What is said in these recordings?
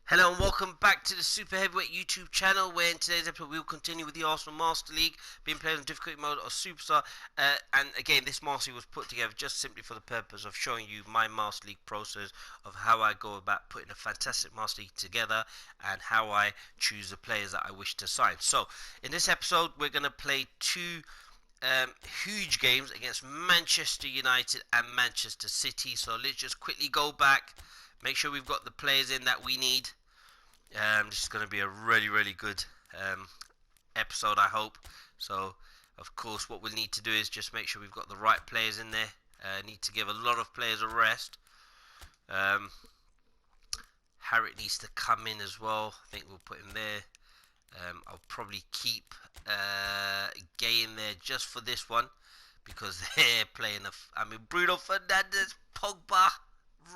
Hello and welcome back to the Super Heavyweight YouTube channel, where in today's episode we will continue with the Arsenal Master League, being played on difficulty mode or Superstar. And again, this Master League was put together just simply for the purpose of showing you my Master League process of how I go about putting a fantastic Master League together and how I choose the players that I wish to sign. So, in this episode, we're going to play two huge games against Manchester United and Manchester City. So let's just quickly go back, make sure we've got the players in that we need. This is going to be a really good episode, I hope. So, of course, what we'll need to do is just make sure we've got the right players in there. Need to give a lot of players a rest. Harriet needs to come in as well. I think we'll put him there. I'll probably keep Gay in there just for this one because they're playing Bruno Fernandes, Pogba,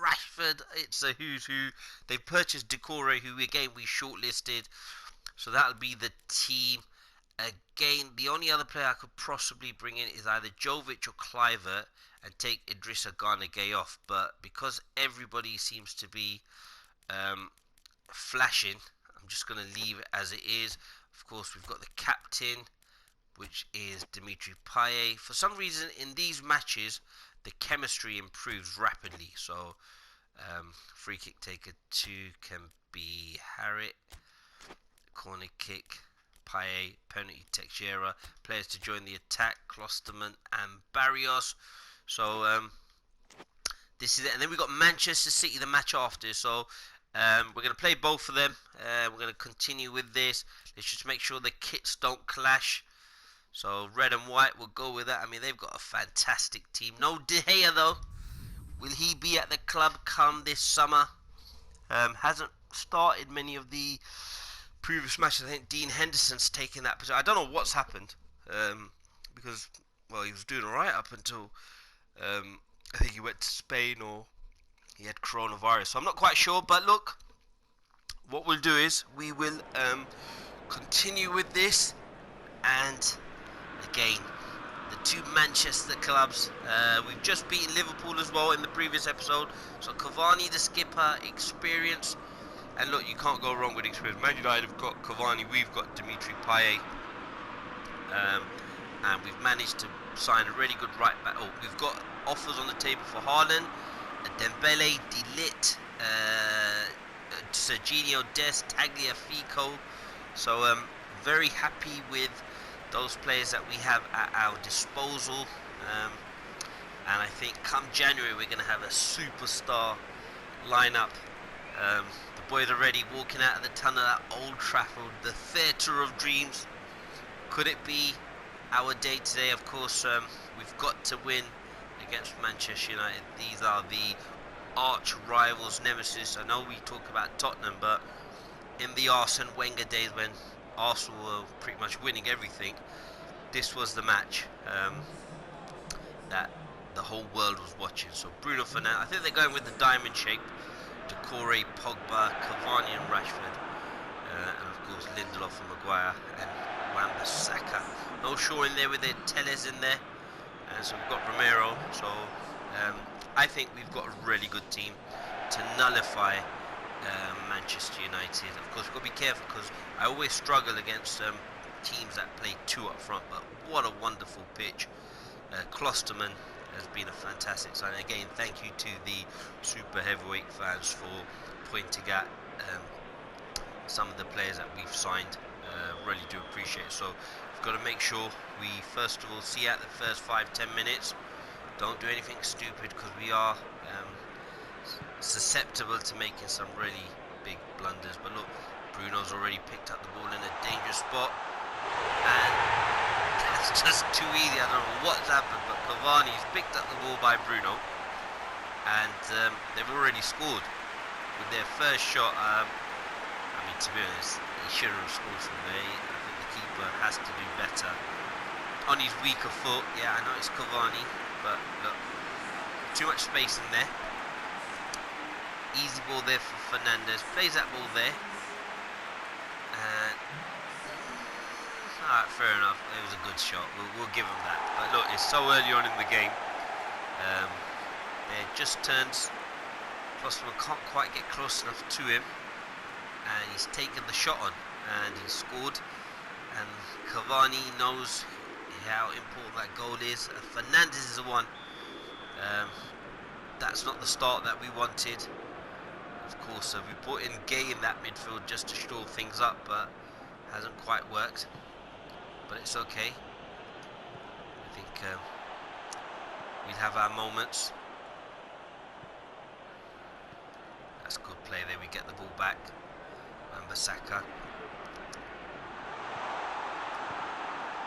Rashford. It's a who's who. They've purchased Decore, who again we shortlisted, so that'll be the team. Again, the only other player I could possibly bring in is either Jovic or Clivert and take Idrissa Gana Gay off, but because everybody seems to be flashing, I'm just going to leave it as it is. Of course, we've got the captain, which is Dimitri Payet. For some reason, in these matches, the chemistry improves rapidly. So, free kick taker 2 can be Harriet. Corner kick, Payet. Penalty, Teixeira. Players to join the attack, Klosterman and Barrios. So, this is it. And then we've got Manchester City, the match after. So, we're going to play both of them. We're going to continue with this. Let's just make sure the kits don't clash. So red and white, we'll go with that. I mean, they've got a fantastic team. No De Gea, though. Will he be at the club come this summer? Hasn't started many of the previous matches. I think Dean Henderson's taken that position. I don't know what's happened. Because, well, he was doing alright up until I think he went to Spain or he had coronavirus. So I'm not quite sure. But look, what we'll do is we will continue with this. And again, the two Manchester clubs. We've just beaten Liverpool as well in the previous episode. So Cavani, the skipper, experience. And look, you can't go wrong with experience. Man United have got Cavani, we've got Dimitri Payet. And we've managed to sign a really good right back. Oh, we've got offers on the table for Haaland, Dembele, De Ligt, Serginho Dest, Tagliafico. So very happy with those players that we have at our disposal, and I think come January we're going to have a superstar lineup. The boys are ready, walking out of the tunnel at Old Trafford, the theatre of dreams. Could it be our day today? Of course, we've got to win against Manchester United. These are the arch rivals, nemesis. I know we talk about Tottenham, but in the Arsene Wenger days when Arsenal were pretty much winning everything, this was the match that the whole world was watching. So Bruno Fernandes, I think they're going with the diamond shape. Decore, Pogba, Cavani and Rashford, and of course Lindelof and Maguire and Wan-Bissaka. No Shaw in there with it, Telles in there, and so we've got Romero. So I think we've got a really good team to nullify Manchester United. Of course, we've got to be careful because I always struggle against teams that play two up front, but what a wonderful pitch. Klosterman has been a fantastic sign. Again, thank you to the Super Heavyweight fans for pointing out some of the players that we've signed. Really do appreciate it. So we've got to make sure we first of all see out the first 5-10 minutes. Don't do anything stupid because we are susceptible to making some really big blunders. But look, Bruno's already picked up the ball in a dangerous spot, and that's just too easy. I don't know what's happened, but Cavani's picked up the ball by Bruno, and they've already scored with their first shot. I mean, to be honest, he should have scored from there. I think the keeper has to do better on his weaker foot. Yeah, I know it's Cavani, but look, too much space in there. Easy ball there for Fernandes. Plays that ball there. Alright, fair enough. It was a good shot. We'll give him that. But look, it's so early on in the game. It just turns. Klosterman can't quite get close enough to him. and he's taken the shot on, and he scored. And Cavani knows how important that goal is. Fernandes is the one. That's not the start that we wanted. Of course, we brought in Gay in that midfield just to shore things up, but hasn't quite worked. But it's okay. I think we'll have our moments. That's good play there. We get the ball back. Wan-Bissaka.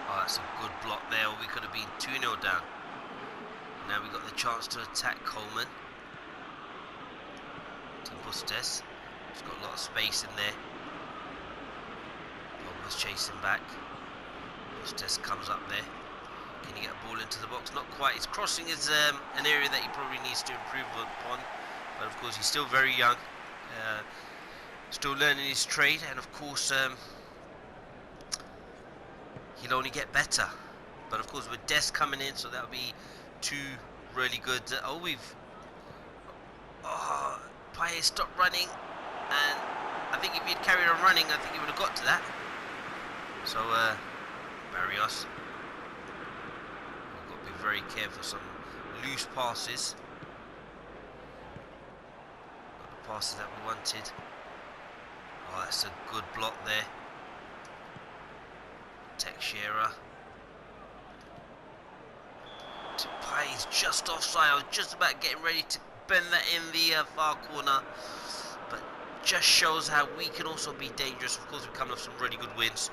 Oh, that's a good block there. We could have been 2-0 down. Now we've got the chance to attack Coleman. To Bustes. He's got a lot of space in there. Pogba's chasing back. Bustes comes up there. Can he get a ball into the box? Not quite. His crossing is an area that he probably needs to improve upon. But of course, he's still very young. Still learning his trade. And of course, he'll only get better. But of course, with Des coming in, so that'll be two really good. Payet stopped running, and I think if he'd carried on running, I think he would have got to that. So, Barrios, we've got to be very careful. Some loose passes, got the passes that we wanted. Oh, that's a good block there. Teixeira. He's just offside. I was just about getting ready to bend that in the far corner, but just shows how we can also be dangerous. Of course, we've come off some really good wins.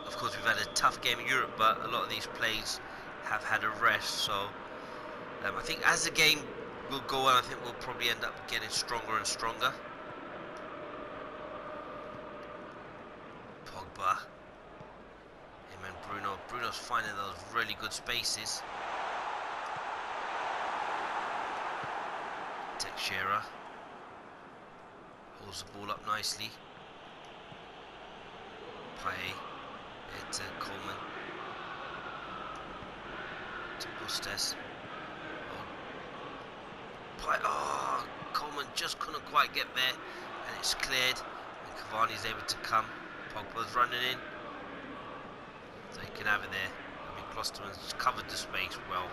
Of course, we've had a tough game in Europe, but a lot of these plays have had a rest. So I think as the game will go on, I think we'll probably end up getting stronger and stronger. Pogba. Him and Bruno. Bruno's finding those really good spaces. Teixeira holds the ball up nicely. Payet to Coleman. To Bustes. Oh, Coleman just couldn't quite get there, and it's cleared. And Cavani's able to come. Pogba's running in, so he can have it there. I mean, Klosterman's covered the space well.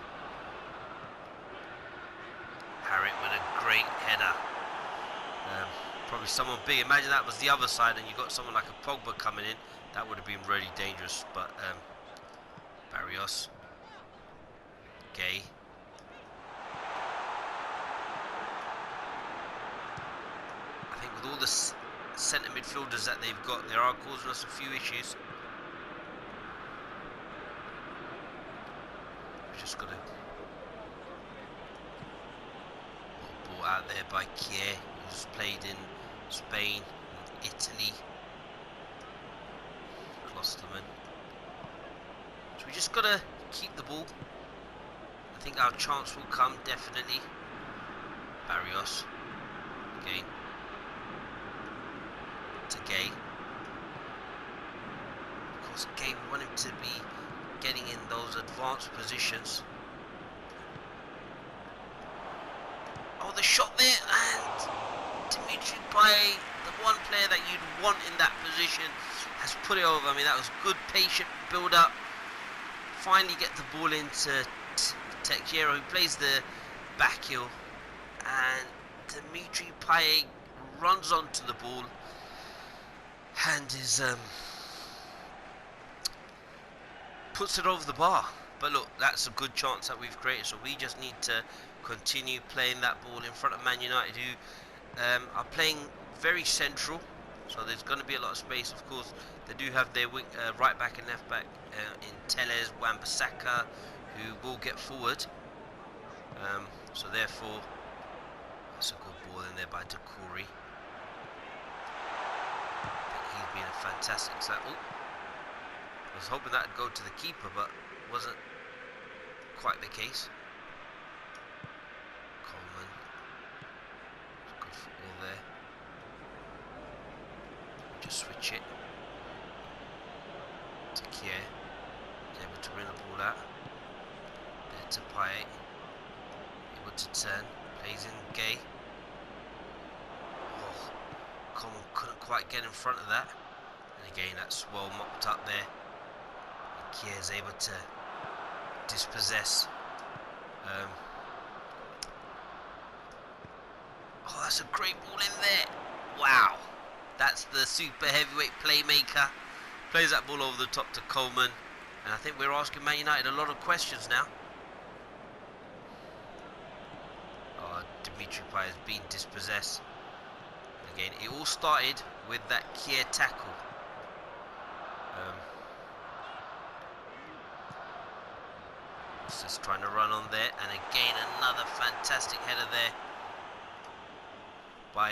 Harriet with a great header. Probably someone big. Imagine that was the other side, and you got someone like a Pogba coming in. That would have been really dangerous. But Barrios, Gay. I think with all the centre midfielders that they've got, they are causing us a few issues. We've just got to ball out there by Kier, who's played in Spain, Italy. Klosterman. So we just got to keep the ball. I think our chance will come, definitely. Barrios. Again. To Gay. Of course, Gay, we want him to be getting in those advanced positions. Oh, the shot there, and Dimitri Payet, the one player that you'd want in that position, has put it over. I mean, that was good, patient build up. Finally get the ball into Teixeira, who plays the back heel, and Dimitri Payet runs onto the ball and is puts it over the bar. But look, that's a good chance that we've created, so we just need to continue playing that ball in front of Man United, who are playing very central, so there's going to be a lot of space. Of course, they do have their right back and left back in Telles, Wan-Bissaka, who will get forward. So therefore, that's a good ball in there by Doucouré. He's been a fantastic side. Oh, I was hoping that would go to the keeper, but wasn't quite the case. Coleman, good football there. Just switch it to Kier. He's able to bring the ball out. There to Payet. Able to turn. Plays in Gay. quite get in front of that. And again, that's well mopped up there. Kier is able to dispossess. Oh, that's a great ball in there. Wow. That's the super heavyweight playmaker. Plays that ball over the top to Coleman. And I think we're asking Man United a lot of questions now. Oh, Dimitri Payet has been dispossessed. Again, it all started with that Kier tackle. Just trying to run on there, and again another fantastic header there by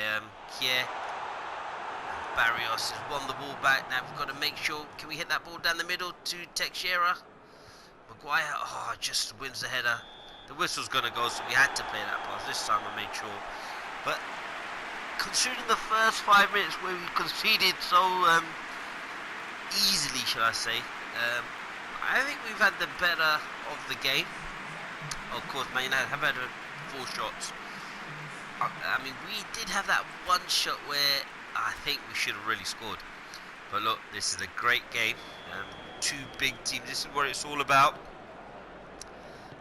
Kier. And Barrios has won the ball back. Now we've got to make sure, can we hit that ball down the middle to Teixeira? Maguire, oh, just wins the header. The whistle's going to go, so we had to play that pass. This time I made sure. But considering the first 5 minutes where we conceded so easily, shall I say, I think we've had the better of the game. Of course, Man United have had 4 shots. I mean, we did have that one shot where I think we should have really scored. But look, this is a great game. 2 big teams. This is what it's all about.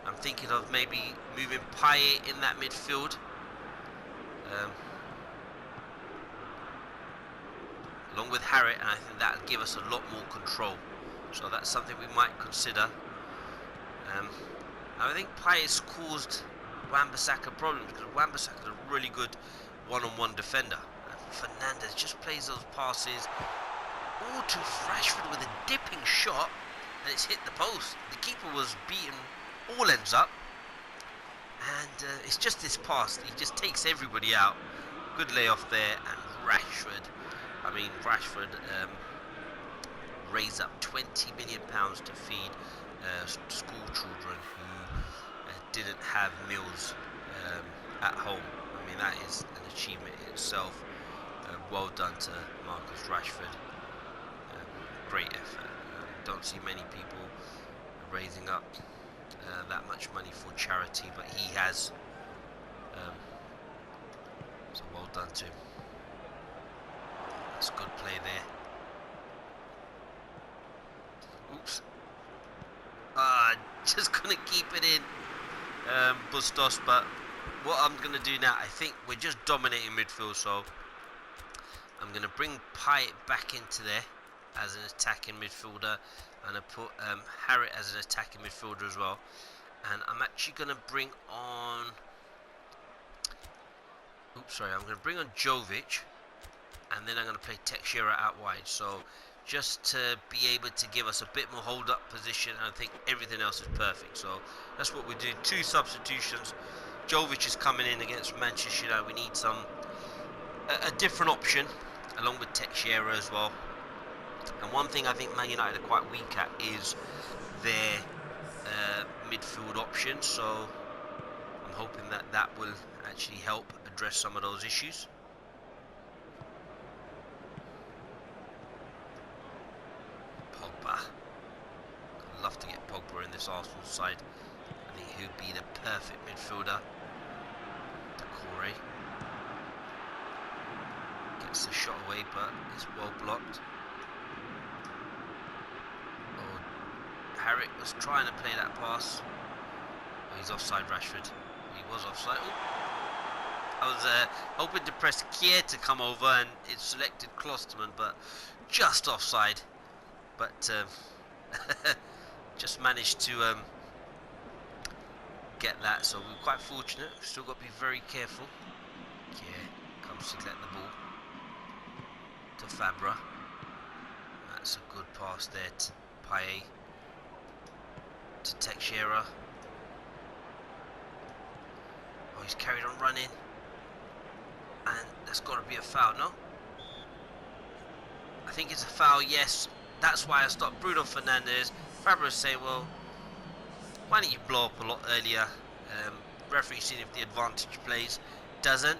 I'm thinking of maybe moving Payet in that midfield. Along with Harrit, and I think that'll give us a lot more control. So that's something we might consider. I think Payet's caused Wan-Bissaka problems because Wan-Bissaka is a really good one-on-one defender. Fernandes just plays those passes all to Rashford with a dipping shot, and it's hit the post. The keeper was beaten all ends up, and it's just this pass. He just takes everybody out. Good layoff there, and Rashford. I mean, Rashford raised up £20 million to feed school children who didn't have meals at home. I mean, that is an achievement in itself. Well done to Marcus Rashford. Great effort. Don't see many people raising up that much money for charity, but he has. So well done to him. That's good play there. Oops. Just couldn't keep it in, Bustos. But what I'm going to do now, I think we're just dominating midfield, so I'm going to bring Payet back into there as an attacking midfielder, and I put Harrit as an attacking midfielder as well. And I'm actually going to bring on... I'm going to bring on Jovic, and then I'm going to play Teixeira out wide. So just to be able to give us a bit more hold-up position, and I think everything else is perfect. So that's what we do. 2 substitutions. Jovic is coming in against Manchester United. We need a different option, along with Teixeira as well. And one thing I think Man United are quite weak at is their midfield option. So I'm hoping that will actually help address some of those issues. Pogba. I'd love to get Pogba in this Arsenal side. I think he'd be the perfect midfielder. Decore gets the shot away, but it's well blocked. Oh, Harrit was trying to play that pass. Oh, he's offside, Rashford. He was offside. Oh. I was hoping to press Kier to come over, and it selected Klosterman, but just offside. But just managed to get that, so we're quite fortunate. We've still got to be very careful. Kier comes to get the ball to Fabra. That's a good pass there to Payet, to Teixeira. Oh, he's carried on running. And that's got to be a foul, no? I think it's a foul, yes. That's why I stopped Bruno Fernandes. Fabregas saying, well, why didn't you blow up a lot earlier? Referee seeing if the advantage plays. Doesn't.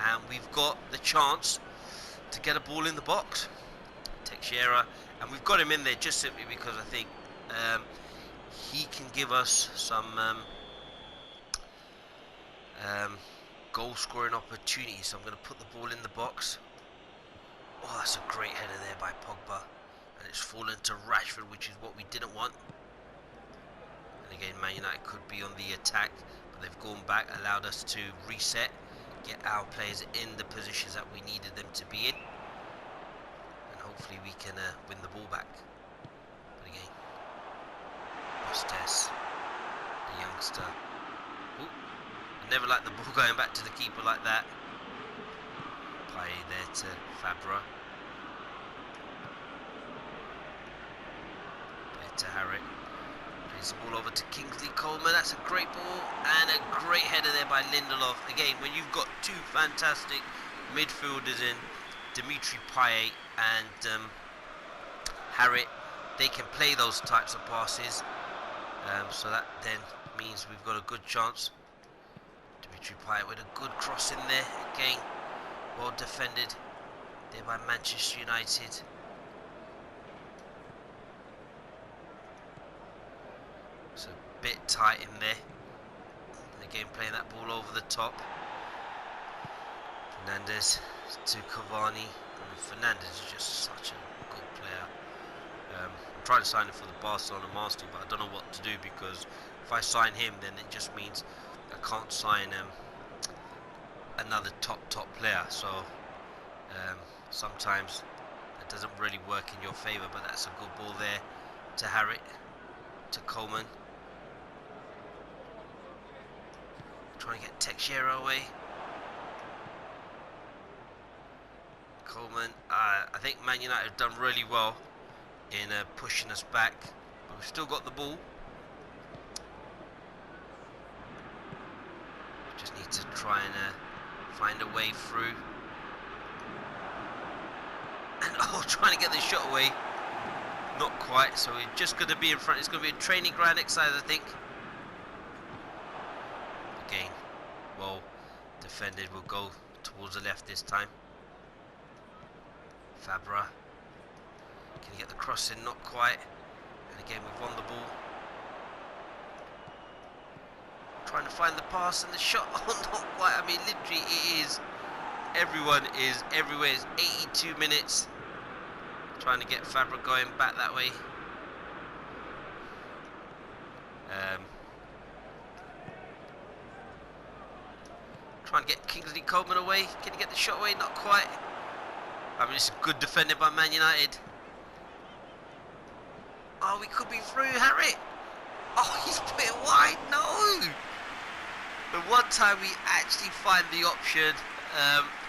And we've got the chance to get a ball in the box. Teixeira. And we've got him in there just simply because I think he can give us some goal scoring opportunities. So I'm going to put the ball in the box. Oh, that's a great header there by Pogba. And it's fallen to Rashford, which is what we didn't want. And again, Man United could be on the attack, but they've gone back, allowed us to reset, get our players in the positions that we needed them to be in. And hopefully we can win the ball back. But again, Bustes, the youngster. Ooh, I never like the ball going back to the keeper like that. Play there to Fabra. Play to Harriet. Plays the ball over to Kingsley Coleman. That's a great ball and a great header there by Lindelof. Again, when you've got two fantastic midfielders in Dimitri Payet and Harriet, they can play those types of passes. So that then means we've got a good chance. Dimitri Payet with a good cross in there. Again, well defended there by Manchester United. It's a bit tight in there. Again, playing that ball over the top. Fernandes to Cavani. I mean, Fernandes is just such a good player. I'm trying to sign him for the Barcelona Master, but I don't know what to do, because if I sign him, then it just means I can't sign another top player. So sometimes it doesn't really work in your favour. But that's a good ball there to Harriet, to Coleman. Trying to get Teixeira away. Coleman. I think Man United have done really well in pushing us back, but we've still got the ball. Just need to try and find a way through. And trying to get this shot away. Not quite, so we're just going to be in front. It's going to be a training ground exercise, I think. Again, well defended. We'll go towards the left this time. Fabra. Can you get the cross in? Not quite. And again, we've won the ball. Trying to find the pass and the shot. Oh, not quite. I mean, literally, it is. Everyone is everywhere. It's 82 minutes. Trying to get Fabra going back that way. Trying to get Kingsley Coleman away. Can he get the shot away? Not quite. I mean, it's good defending by Man United. Oh, we could be through, Harriet. Oh, he's put it wide. No. The one time we actually find the option.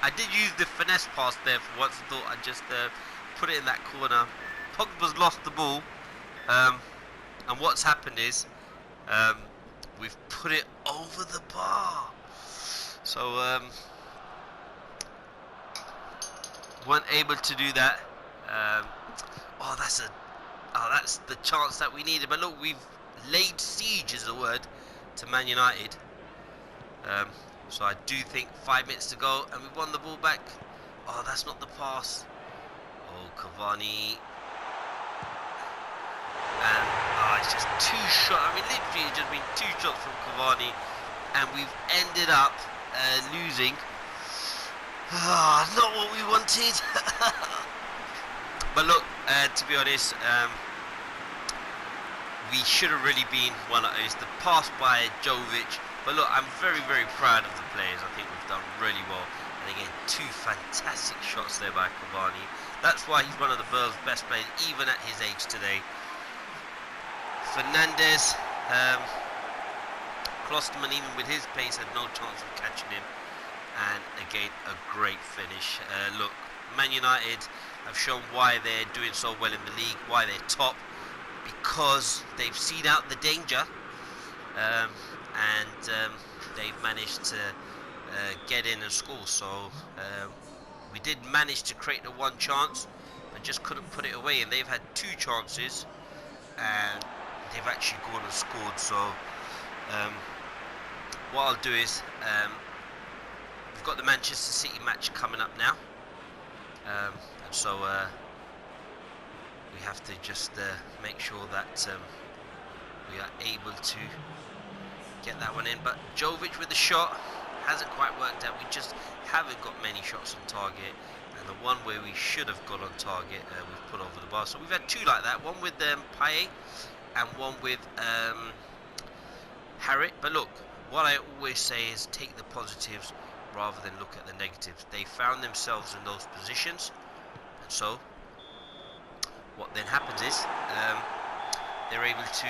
I did use the finesse pass there for once. I thought I'd just put it in that corner. Pogba's lost the ball. And what's happened is we've put it over the bar. So weren't able to do that. That's the chance that we needed. But look, we've laid siege, is the word, to Man United. So I do think 5 minutes to go, and we've won the ball back. Oh, that's not the pass. Oh, Cavani. And it's just two shots. I mean, literally, it's just been two shots from Cavani, and we've ended up losing. Not what we wanted. But look, to be honest, we should have really been one of those. The pass by Jovic. But look, I'm very, very proud of the players. I think we've done really well. And again, two fantastic shots there by Cavani. That's why he's one of the world's best players, even at his age today. Fernandes, Klosterman, even with his pace, had no chance of catching him. And again, a great finish. Look, Man United have shown why they're doing so well in the league, why they're top, because they've seen out the danger, and they've managed to get in and score. So we did manage to create the one chance, but just couldn't put it away. And they've had two chances, and they've actually gone and scored. So what I'll do is, we've got the Manchester City match coming up now, and so we have to just make sure that we are able to get that one in. But Jovic with the shot, hasn't quite worked out. We just haven't got many shots on target, and the one where we should have got on target, we've put over the bar. So we've had two like that, one with Paye and one with Harrit. But look, what I always say is take the positives rather than look at the negatives. They found themselves in those positions, and so what then happens is they're able to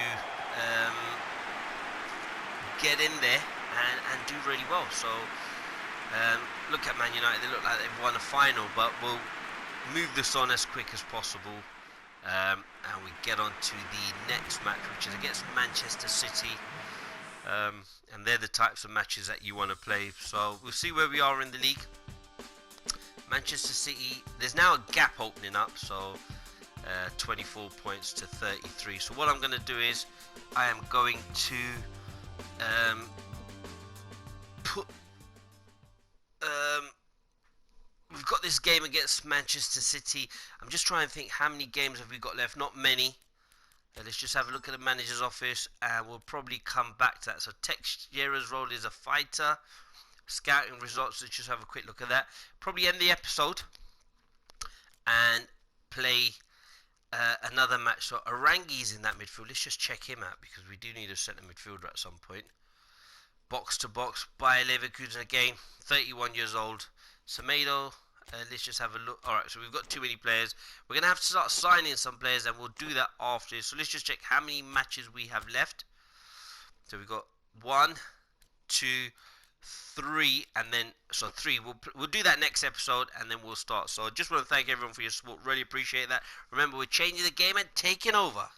get in there and do really well. So look at Man United, they look like they've won a final, but we'll move this on as quick as possible, and we get on to the next match, which is against Manchester City. And they're the types of matches that you want to play. So we'll see where we are in the league. Manchester City, there's now a gap opening up, so 24 points to 33. So what I'm going to do is I am going to we've got this game against Manchester City. I'm just trying to think how many games have we got left. Not many. Let's just have a look at the manager's office, and we'll probably come back to that. So Teixeira's role is a fighter. Scouting results, let's just have a quick look at that. Probably end the episode and play another match. So Arangi's in that midfield. Let's just check him out, because we do need a centre midfielder at some point. Box to box, Bayer Leverkusen again, 31 years old. Semedo, let's just have a look. Alright, so we've got too many players. We're going to have to start signing some players, and we'll do that after. So let's just check how many matches we have left. So we've got 1, 2, 3, and then, so 3. We'll do that next episode, and then we'll start. So I just want to thank everyone for your support. Really appreciate that. Remember, we're changing the game and taking over.